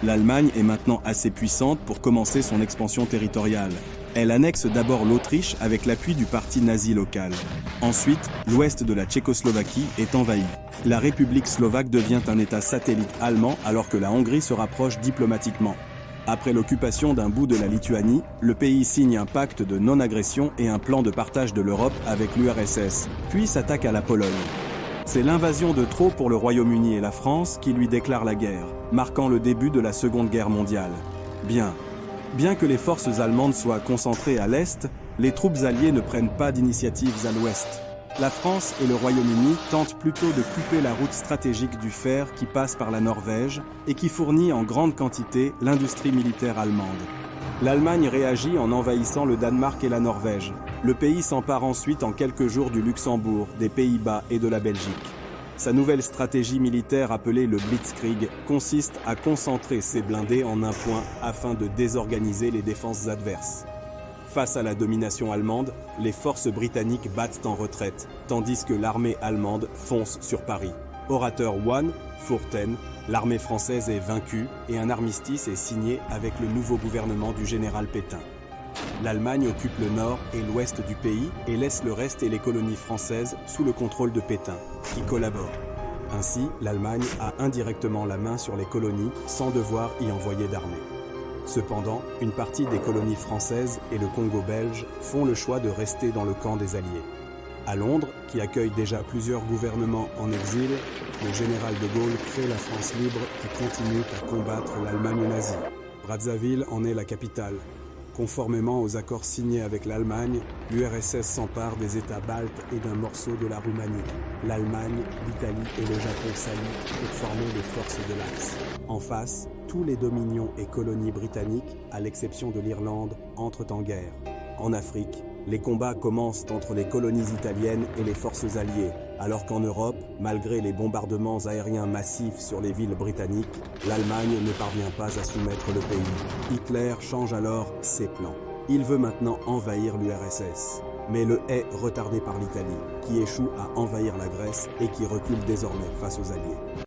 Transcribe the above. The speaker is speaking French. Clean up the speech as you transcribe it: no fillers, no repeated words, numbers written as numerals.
L'Allemagne est maintenant assez puissante pour commencer son expansion territoriale. Elle annexe d'abord l'Autriche avec l'appui du parti nazi local. Ensuite, l'ouest de la Tchécoslovaquie est envahi. La République slovaque devient un État satellite allemand alors que la Hongrie se rapproche diplomatiquement. Après l'occupation d'un bout de la Lituanie, le pays signe un pacte de non-agression et un plan de partage de l'Europe avec l'URSS, puis s'attaque à la Pologne. C'est l'invasion de trop pour le Royaume-Uni et la France qui lui déclarent la guerre, marquant le début de la Seconde Guerre mondiale. Bien que les forces allemandes soient concentrées à l'Est, les troupes alliées ne prennent pas d'initiatives à l'Ouest. La France et le Royaume-Uni tentent plutôt de couper la route stratégique du fer qui passe par la Norvège et qui fournit en grande quantité l'industrie militaire allemande. L'Allemagne réagit en envahissant le Danemark et la Norvège. Le pays s'empare ensuite en quelques jours du Luxembourg, des Pays-Bas et de la Belgique. Sa nouvelle stratégie militaire appelée le Blitzkrieg consiste à concentrer ses blindés en un point afin de désorganiser les défenses adverses. Face à la domination allemande, les forces britanniques battent en retraite, tandis que l'armée allemande fonce sur Paris. Orateur One, Fourten, l'armée française est vaincue et un armistice est signé avec le nouveau gouvernement du général Pétain. L'Allemagne occupe le nord et l'ouest du pays et laisse le reste et les colonies françaises sous le contrôle de Pétain, qui collabore. Ainsi, l'Allemagne a indirectement la main sur les colonies sans devoir y envoyer d'armée. Cependant, une partie des colonies françaises et le Congo belge font le choix de rester dans le camp des Alliés. À Londres, qui accueille déjà plusieurs gouvernements en exil, le général de Gaulle crée la France libre qui continue à combattre l'Allemagne nazie. Brazzaville en est la capitale. Conformément aux accords signés avec l'Allemagne, l'URSS s'empare des États baltes et d'un morceau de la Roumanie. L'Allemagne, l'Italie et le Japon s'allient pour former les forces de l'Axe. En face, tous les dominions et colonies britanniques, à l'exception de l'Irlande, entrent en guerre. En Afrique, les combats commencent entre les colonies italiennes et les forces alliées, alors qu'en Europe, malgré les bombardements aériens massifs sur les villes britanniques, l'Allemagne ne parvient pas à soumettre le pays. Hitler change alors ses plans. Il veut maintenant envahir l'URSS, mais le est retardé par l'Italie, qui échoue à envahir la Grèce et qui recule désormais face aux Alliés.